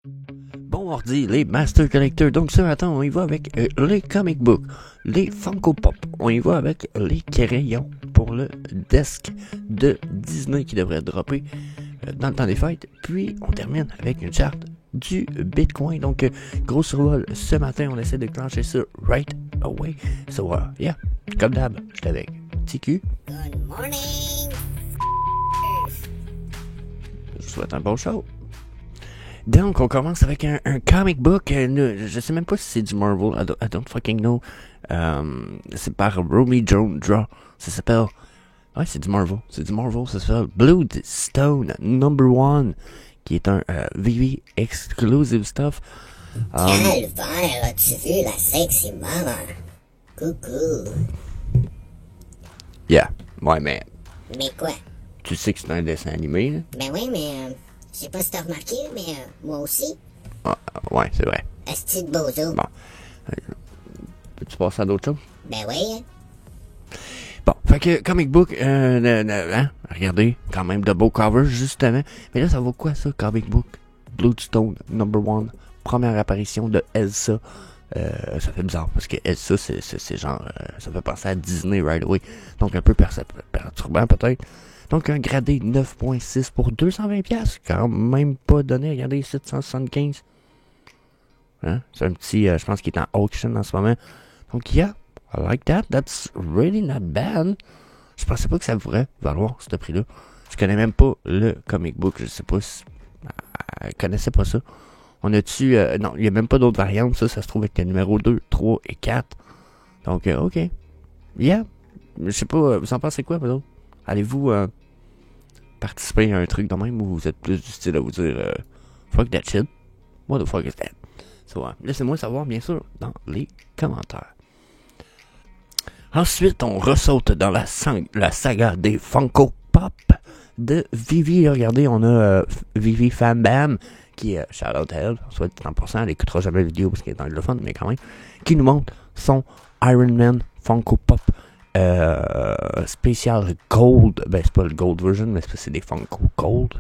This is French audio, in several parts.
Bon ordi, les Master Collectors. Donc ce matin, on y va avec les comic books, les Funko Pop. On y va avec les crayons pour le desk de Disney qui devrait dropper dans le temps des fêtes. Puis on termine avec une charte du Bitcoin. Donc gros survol ce matin, on essaie de clencher ça right away. So yeah, comme d'hab, j'étais avec TQ. Good morning. Je vous souhaite un bon show. Donc, on commence avec un comic book. Je sais même pas si c'est du Marvel. I don't fucking know. C'est par Romy Jones Draw. Ça s'appelle... Ouais, c'est du Marvel. C'est du Marvel. Ça s'appelle Bloodstone No. 1. Qui est un VV exclusive stuff. Calvaire, as-tu vu la sexy maman? Coucou. Yeah. Ouais, mais... Mais quoi? Tu sais que c'est un dessin animé, là? Ben oui, mais je sais pas si t'as remarqué, mais moi aussi. Ah, ouais, c'est vrai. Asti de bozo. Bon. Peux-tu passer à d'autres choses? Ben oui. Bon, fait que comic book, regardez, quand même de beaux covers, justement. Mais là, ça vaut quoi, ça, comic book? Bloodstone No. 1, première apparition de Elsa. Ça fait bizarre, parce que Elsa, c'est genre, ça fait penser à Disney right away. Donc, un peu perturbant, peut-être. Donc, un gradé 9.6 pour 220$, quand même pas donné. Regardez, 775. Hein? C'est un petit, je pense qu'il est en auction en ce moment. Donc, yeah. I like that. That's really not bad. Je pensais pas que ça pourrait valoir ce prix-là. Je connais même pas le comic book. Je sais pas si... Je connaissais pas ça. On a-tu... non, il y a même pas d'autres variantes. Ça se trouve avec le numéro 2, 3 et 4. Donc, OK. Yeah. Je sais pas, vous en pensez quoi, vous autres? Allez-vous participer à un truc de même ou vous êtes plus du style à vous dire fuck that shit? What the fuck is that? So, laissez-moi savoir, bien sûr, dans les commentaires. Ensuite, on ressaute dans la saga des Funko Pop de Vivi. Regardez, on a Vivi Fam Bam, qui est shout out à elle, soit 30%, elle écoutera jamais la vidéo parce qu'elle est anglophone, mais quand même, qui nous montre son Iron Man Funko Pop spécial Gold. Ben, c'est pas le Gold version, mais c'est des Funko Gold.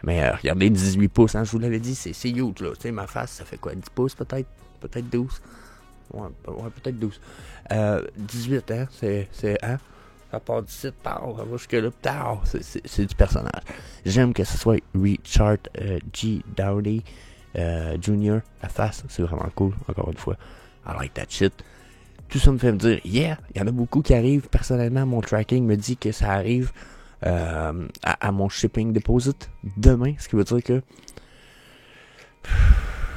Mais regardez, 18 pouces, hein, je vous l'avais dit, c'est huge, là. Tu sais, ma face, ça fait quoi, 10 pouces peut-être 12. Ouais, peut-être 12. 18, hein, c'est hein? Ça part du site, ça va jusque-là, c'est du personnage. J'aime que ce soit Richard G. Downey Jr. La face, c'est vraiment cool, encore une fois. I like that shit. Tout ça me fait me dire, yeah, il y en a beaucoup qui arrivent. Personnellement, mon tracking me dit que ça arrive à mon shipping deposit demain, ce qui veut dire que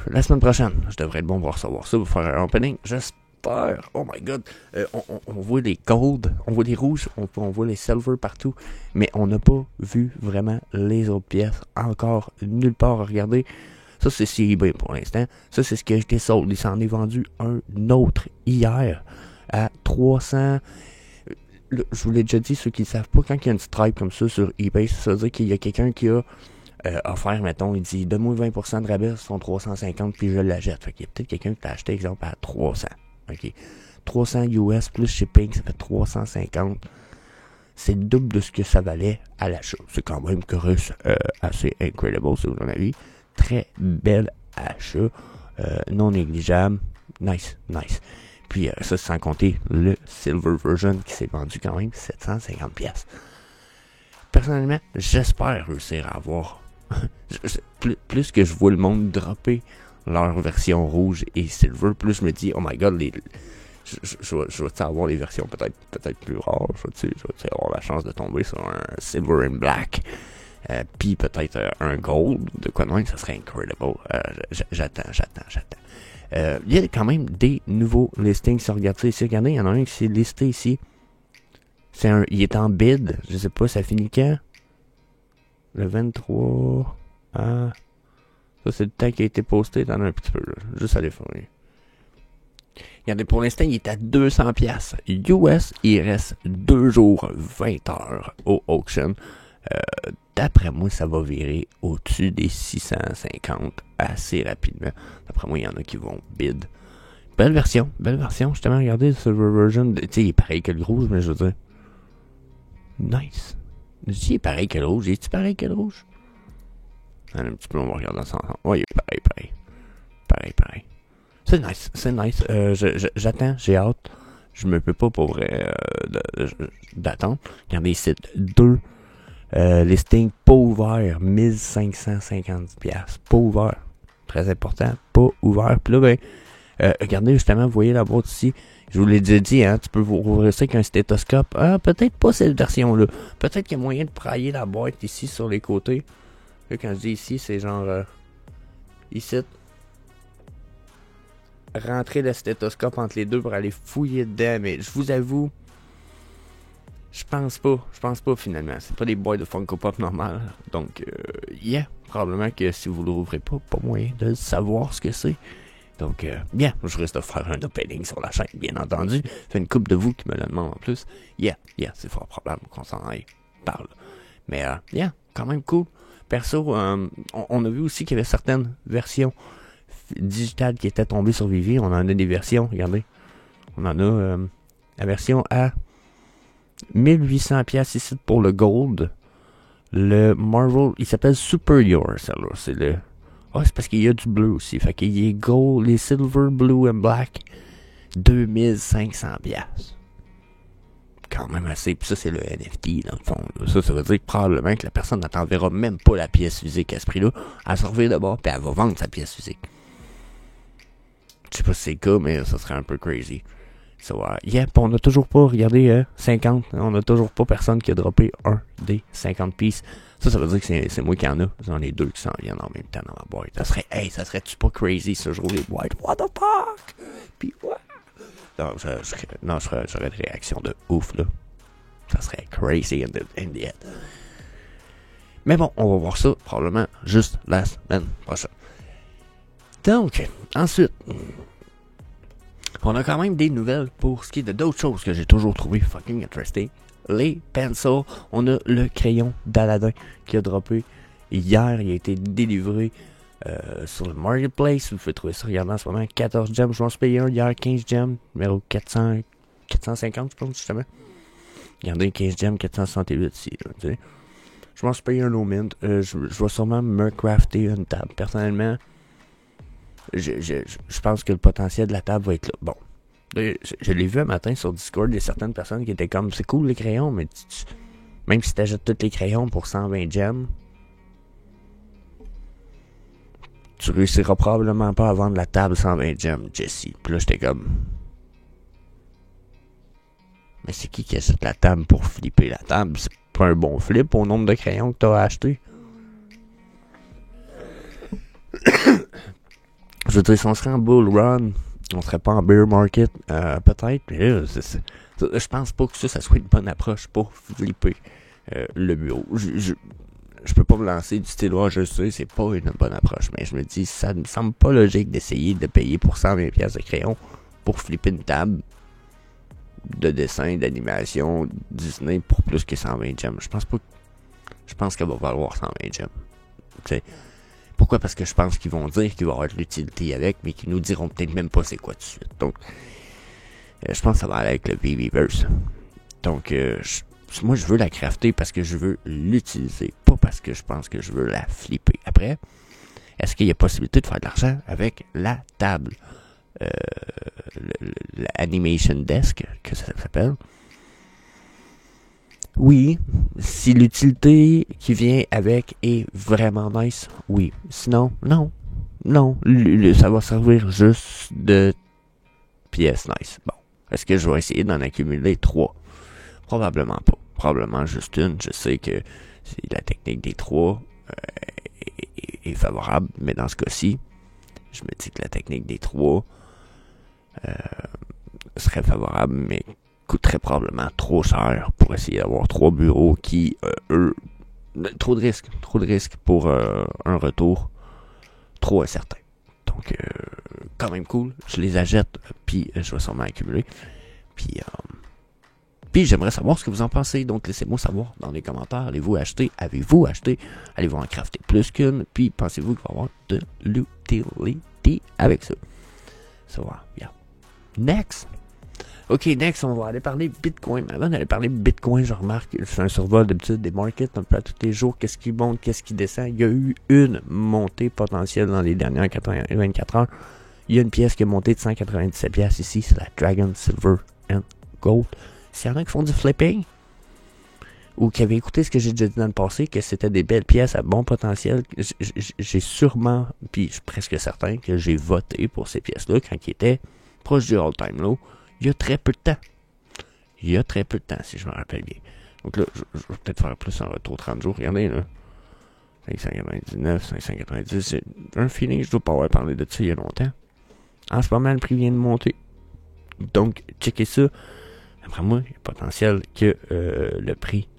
la semaine prochaine, je devrais être bon pour recevoir ça, pour faire un opening. J'espère. Oh my god. On voit les gold, on voit les rouges, on voit les silver partout, mais on n'a pas vu vraiment les autres pièces encore nulle part à regarder. Ça, c'est sur eBay pour l'instant. Ça, c'est ce qui a été sold. Il s'en est vendu un autre hier à 300. Je vous l'ai déjà dit, ceux qui ne savent pas, quand il y a une stripe comme ça sur eBay, ça veut dire qu'il y a quelqu'un qui a offert, mettons, il dit donne-moi 20% de rabais sur son 350 puis je l'achète. Fait qu'il y a peut-être quelqu'un qui l'a acheté, exemple, à 300. OK. 300 US plus shipping, ça fait 350. C'est le double de ce que ça valait à l'achat. C'est quand même assez incredible, c'est mon avis. Très bel achat. Non négligeable. Nice. Puis ça, sans compter le Silver version qui s'est vendu quand même 750$. Personnellement, j'espère réussir à avoir plus que je vois le monde dropper leur version rouge et silver, plus je me dis, oh my god, je vais avoir les versions peut-être plus rares, je vais avoir la chance de tomber sur un silver and black, puis peut-être un gold, de quoi de même, ça serait incredible. J'attends. Il y a quand même des nouveaux listings, si vous regardez ici, regardez, il y en a un qui s'est listé ici. Il est en bid, je sais pas, ça finit quand? Le 23... ça, c'est le temps qui a été posté dans un petit peu, là. Juste aller faire. Regardez, pour l'instant, il est à 200$ US. Il reste 2 jours, 20 heures au auction. D'après moi, ça va virer au-dessus des 650 assez rapidement. D'après moi, il y en a qui vont bid. Belle version. Justement, regardez, le Silver Version. Tu sais, il est pareil que le rouge, mais je veux dire... Nice. Il est pareil que le rouge. Est-il pareil que le rouge? Un petit peu, on va regarder ça ensemble. Ouais, il est pareil. C'est nice, c'est nice. J'attends, j'ai hâte. Je me peux pas pour vrai d'attendre. Regardez, c'est 2 listing pas ouvert, 1550$. Pas ouvert. Très important, pas ouvert. Puis là, ben, regardez justement, vous voyez la boîte ici. Je vous l'ai déjà dit, hein, tu peux vous rouvrir ça avec un stéthoscope. Ah, peut-être pas cette version-là. Peut-être qu'il y a moyen de prailler la boîte ici sur les côtés. Là, quand je dis ici, c'est genre ici. Rentrer le stéthoscope entre les deux pour aller fouiller dedans. Mais je vous avoue, je pense pas finalement. C'est pas des boîtes de Funko Pop normales. Donc, probablement que si vous l'ouvrez pas moyen de savoir ce que c'est. Donc, je risque de faire un opening sur la chaîne, bien entendu. C'est une couple de vous qui me le demandent en plus. C'est fort probable qu'on s'en aille par là. Mais, quand même cool. Perso, on a vu aussi qu'il y avait certaines versions digitales qui étaient tombées sur Vivi. On en a des versions, regardez. On en a la version à 1800$ ici pour le Gold. Le Marvel, il s'appelle Superior, celle-là. C'est le... c'est parce qu'il y a du bleu aussi. Fait qu'il y a Gold, les Silver, Blue and Black. 2500$. Quand même assez. Puis ça, c'est le NFT, dans le fond. Là. Ça veut dire que probablement que la personne ne t'enverra même pas la pièce physique à ce prix-là. Elle se revient d'abord, puis elle va vendre sa pièce physique. Je sais pas si c'est le cas, mais ça serait un peu crazy. On a toujours pas, regardez, 50. On a toujours pas personne qui a droppé un des 50 pieces. Ça veut dire que c'est moi qui en a. J'en ai 2 qui s'en viennent en même temps dans ma boîte. Ça serait-tu pas crazy ce jour les boîtes? What the fuck? Puis what? Non, j'aurais une réaction de ouf, là. Ça serait crazy in the head. Mais bon, on va voir ça probablement juste la semaine prochaine. Donc, ensuite, on a quand même des nouvelles pour ce qui est de d'autres choses que j'ai toujours trouvé fucking interesting. Les pencils, on a le crayon d'Aladin qui a droppé hier, il a été délivré sur le marketplace. Vous pouvez trouver ça, regardez en ce moment, 14 gems, je m'en suis payé un hier, 15 gems, numéro 450 je pense justement. Regardez, 15 gems, 468 ici, là, tu sais. Je m'en suis payé un low mint, je vais sûrement me crafter une table, personnellement. Je pense que le potentiel de la table va être là. Bon, je l'ai vu un matin sur Discord, il y a certaines personnes qui étaient comme, c'est cool les crayons, mais même si tu achètes tous les crayons pour 120 gems, tu réussiras probablement pas à vendre la table 120 gems, Jesse. Puis là, j'étais comme, mais c'est qui achète la table pour flipper la table? C'est pas un bon flip au nombre de crayons que tu as acheté. Je veux dire, si on serait en bull run, on serait pas en bear market, peut-être, mais là, je pense pas que ça soit une bonne approche pour flipper le bureau. Je peux pas me lancer du style, je sais, c'est pas une bonne approche, mais je me dis, ça me semble pas logique d'essayer de payer pour 120$ de crayon pour flipper une table de dessin, d'animation, Disney pour plus que 120 gemmes. Je pense qu'elle va valoir 120 gemmes. Tu sais. Pourquoi? Parce que je pense qu'ils vont dire qu'il va y avoir de l'utilité avec, mais qu'ils nous diront peut-être même pas c'est quoi tout de suite. Donc, je pense que ça va aller avec le Viviverse. Donc, moi, je veux la crafter parce que je veux l'utiliser, pas parce que je pense que je veux la flipper. Après, est-ce qu'il y a possibilité de faire de l'argent avec la table? L'Animation Desk, que ça s'appelle. Oui, si l'utilité qui vient avec est vraiment nice, oui. Sinon, non. Ça va servir juste de pièces nice. Bon, est-ce que je vais essayer d'en accumuler 3? Probablement pas. Probablement juste une. Je sais que la technique des 3 est favorable, mais dans ce cas-ci, je me dis que la technique des 3 serait favorable, mais coûterait probablement trop cher pour essayer d'avoir 3 bureaux qui, trop de risques pour un retour trop incertain. Donc, quand même cool, je les achète, puis je vais sûrement accumuler. Puis j'aimerais savoir ce que vous en pensez, donc laissez-moi savoir dans les commentaires. Avez-vous acheté? Allez-vous en crafter plus qu'une? Puis pensez-vous qu'il va y avoir de l'utilité avec ça? So, yeah. Next, on va aller parler Bitcoin. Avant d'aller parler Bitcoin, je remarque, je fais un survol d'habitude des markets, un peu à tous les jours, qu'est-ce qui monte, qu'est-ce qui descend. Il y a eu une montée potentielle dans les dernières 24 heures. Il y a une pièce qui est montée de 197$ ici, c'est la Dragon Silver and Gold. S'il y en a qui font du flipping, ou qui avaient écouté ce que j'ai déjà dit dans le passé, que c'était des belles pièces à bon potentiel, j'ai sûrement, puis je suis presque certain que j'ai voté pour ces pièces-là quand ils étaient proches du all-time low, il y a très peu de temps. Il y a très peu de temps, si je me rappelle bien. Donc là, je vais peut-être faire plus un retour 30 jours. Regardez, là. 599, 590, j'ai un feeling, je dois pas avoir parlé de ça il y a longtemps. En ce moment, le prix vient de monter. Donc, checkez ça. Après moi, il y a potentiel que le prix,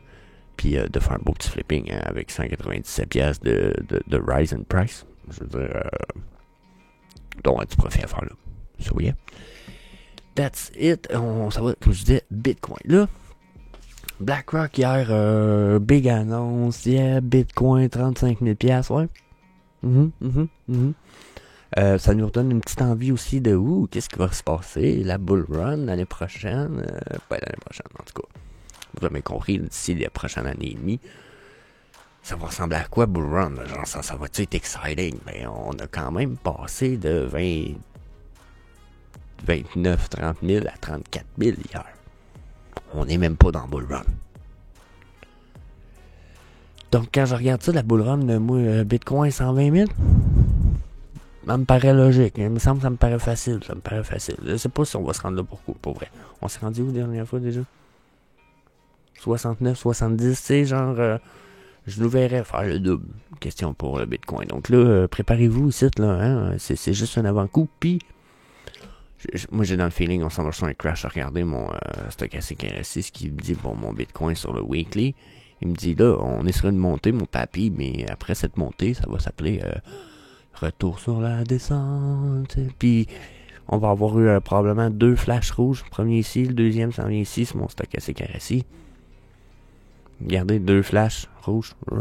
puis de faire un beau petit flipping hein, avec 197$ de rise in price. Je veux dire, donc du profit à faire là. So yeah. That's it. Ça va, comme je disais, Bitcoin. Là, BlackRock hier, big annonce, yeah, Bitcoin 35 000$, ouais. Ça nous redonne une petite envie aussi de qu'est-ce qui va se passer, la bull run l'année prochaine, pas l'année prochaine en tout cas. Vous avez compris, d'ici la prochaine année et demie, ça va ressembler à quoi bull run? Genre ça va être exciting, mais on a quand même passé de 29, 30 000 à 34 000 hier. On n'est même pas dans bull run. Donc quand je regarde ça, la bull run, moi, Bitcoin 120 000, ça me paraît logique. Il me semble que ça me paraît facile. Je sais pas si on va se rendre là pour vrai. On s'est rendu où la dernière fois déjà? 69, 70, tu sais, genre, je nous verrais faire le double. Question pour le Bitcoin. Donc là, préparez-vous ici, là, hein, c'est juste un avant-coup. Puis, moi j'ai dans le feeling, on s'en va sur un crash à regarder mon stochastique RSI, qui me dit, bon, mon Bitcoin sur le weekly. Il me dit, là, on est sur une montée, mon papy, mais après cette montée, ça va s'appeler retour sur la descente. Puis, on va avoir eu probablement 2 flashs rouges. Le premier ici, le deuxième s'en vient ici, c'est mon stochastique RSI. Regardez, 2 flashs rouges. Tu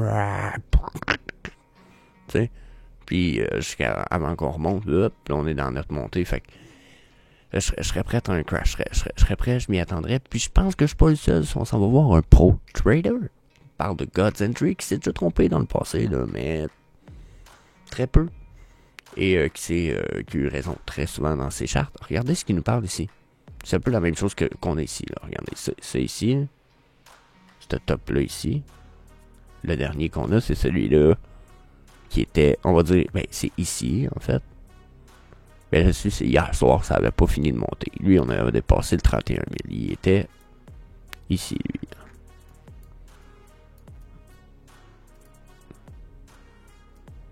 sais. Puis, jusqu'à avant qu'on remonte, là, on est dans notre montée. Fait que je serais prêt à un crash. Je serais prêt, je m'y attendrais. Puis, je pense que je suis pas le seul. On s'en va voir un pro trader. On parle de God's Entry qui s'est déjà trompé dans le passé, là, mais très peu. Et qui a eu raison très souvent dans ses chartes. Regardez ce qu'il nous parle ici. C'est un peu la même chose qu'on a ici. Là. Regardez, c'est ici. Ce top-là ici. Le dernier qu'on a, c'est celui-là. Qui était, on va dire, c'est ici, en fait. Mais là-dessus, c'est hier soir, ça avait pas fini de monter. Lui, on avait dépassé le 31 000. Il était ici, lui.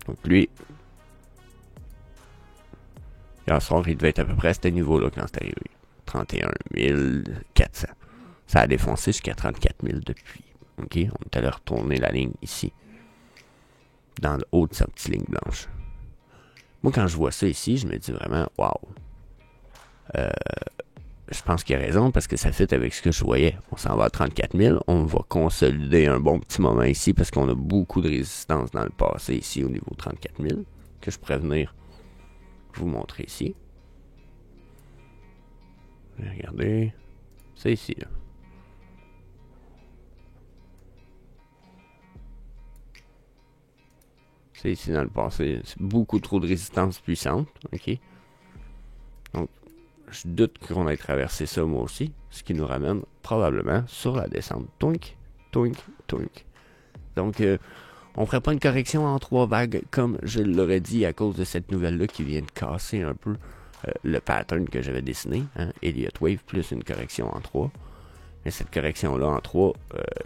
Donc, lui, hier soir, il devait être à peu près à ce niveau-là quand c'est arrivé. 31 400. Ça a défoncé jusqu'à 34 000 depuis. OK? On est allé retourner la ligne ici. Dans le haut de sa petite ligne blanche. Moi, quand je vois ça ici, je me dis vraiment, waouh. Je pense qu'il a raison parce que ça fit avec ce que je voyais. On s'en va à 34 000. On va consolider un bon petit moment ici parce qu'on a beaucoup de résistance dans le passé ici au niveau 34 000 que je pourrais venir vous montrer ici. Regardez. C'est ici, là. C'est ici dans le passé. C'est beaucoup trop de résistance puissante. OK? Donc, je doute qu'on ait traversé ça moi aussi. Ce qui nous ramène probablement sur la descente. Toink, toink, toink. Donc, on ferait pas une correction en 3 vagues comme je l'aurais dit à cause de cette nouvelle-là qui vient de casser un peu le pattern que j'avais dessiné. Hein? Elliott Wave plus une correction en 3. Mais cette correction-là en 3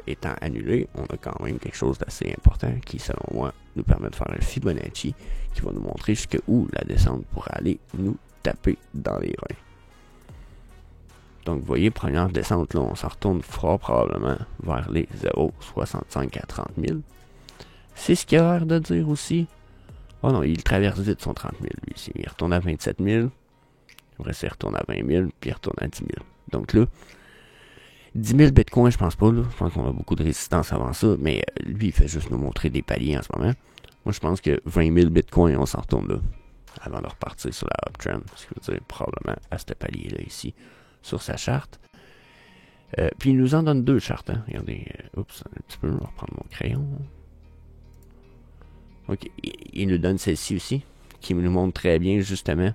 étant annulée, on a quand même quelque chose d'assez important qui, selon moi, nous permet de faire un Fibonacci qui va nous montrer jusqu'où la descente pourra aller nous taper dans les reins. Donc, vous voyez, première descente, là, on s'en retourne fort probablement vers les 0,65 à 30 000. C'est ce qu'il a l'air de dire aussi. Oh non, il traverse vite son 30 000, lui, ici. Il retourne à 27 000. Après, il retourne à 20 000, puis il retourne à 10 000. Donc là, 10 000 bitcoins, je pense pas, là. Je pense qu'on a beaucoup de résistance avant ça, mais lui, il fait juste nous montrer des paliers en ce moment. Moi, je pense que 20 000 bitcoins, on s'en retourne là, avant de repartir sur la uptrend, ce qui veut dire probablement à ce palier-là, ici, sur sa charte. Puis, il nous en donne 2 chartes, hein. Regardez, oups, un petit peu, on va reprendre mon crayon. Ok, il nous donne celle-ci aussi, qui nous montre très bien, justement,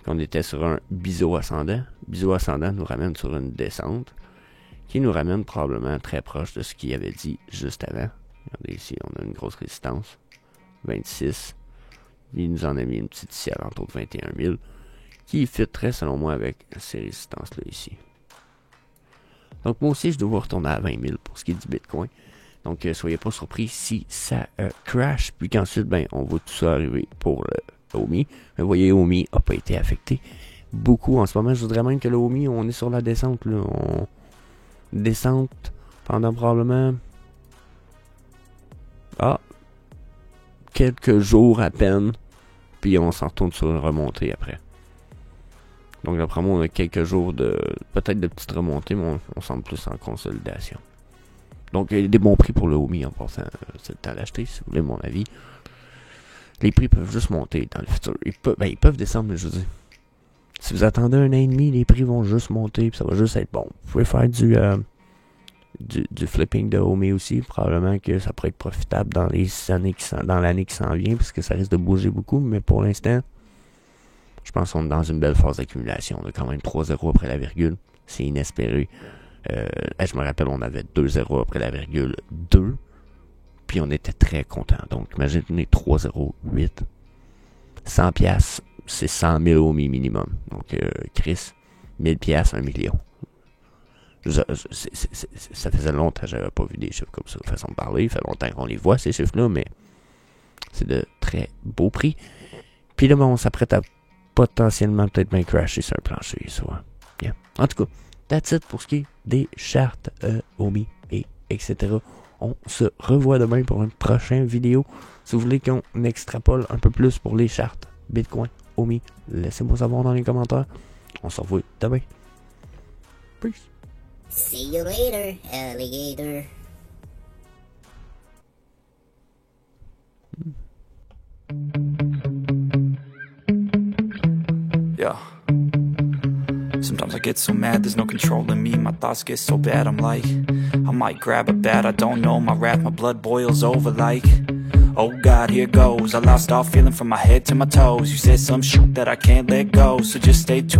qu'on était sur un biseau ascendant. Biseau ascendant nous ramène sur une descente qui nous ramène probablement très proche de ce qu'il avait dit juste avant. Regardez ici, on a une grosse résistance. 26. Il nous en a mis une petite ici à l'entour de 21 000 qui fitterait selon moi avec ces résistances-là ici. Donc moi aussi, je dois retourner à 20 000 pour ce qui est du Bitcoin. Donc soyez pas surpris si ça crash, puis qu'ensuite, on voit tout ça arriver pour le OMI. Mais vous voyez, OMI n'a pas été affecté beaucoup en ce moment. Je voudrais même que le OMI, on est sur la descente. Là. On descente pendant probablement quelques jours à peine, puis on s'en retourne sur une remontée après. Donc d'après moi, on a quelques jours de peut-être de petites remontées, mais on semble plus en consolidation. Donc il y a des bons prix pour le OMI en passant, c'est le temps d'acheter si vous voulez mon avis. Les prix peuvent juste monter dans le futur. Ils peuvent descendre, mais je veux dire. Si vous attendez 1 an et demi, les prix vont juste monter, puis ça va juste être bon. Vous pouvez faire du flipping de OMI aussi, probablement que ça pourrait être profitable dans l'année qui s'en vient, parce que ça risque de bouger beaucoup, mais pour l'instant, je pense qu'on est dans une belle phase d'accumulation. On a quand même 3-0 après la virgule, c'est inespéré. Je me rappelle, on avait 2-0 après la virgule 2, puis on était très content. Donc, imaginez 3-0-8. 100$, c'est 100 000 OMI minimum. Donc, Chris, 1000$, 1 million. Ça faisait longtemps que j'avais pas vu des chiffres comme ça de façon de parler. Il fait longtemps qu'on les voit, ces chiffres-là, mais c'est de très beaux prix. Puis là, on s'apprête à potentiellement peut-être bien crasher sur un plancher. Soit. Yeah. En tout cas, that's it pour ce qui est des chartes OMI et etc. On se revoit demain pour une prochaine vidéo. Si vous voulez qu'on extrapole un peu plus pour les chartes Bitcoin, OMI, laissez-moi savoir dans les commentaires. On se revoit demain. Peace. See you later, alligator. Yeah. Sometimes I get so mad, there's no controlling me. My thoughts get so bad, I'm like, I might grab a bat, I don't know. My wrath, my blood boils over like, oh God, here goes. I lost all feeling from my head to my toes. You said some shit that I can't let go, so just stay tuned.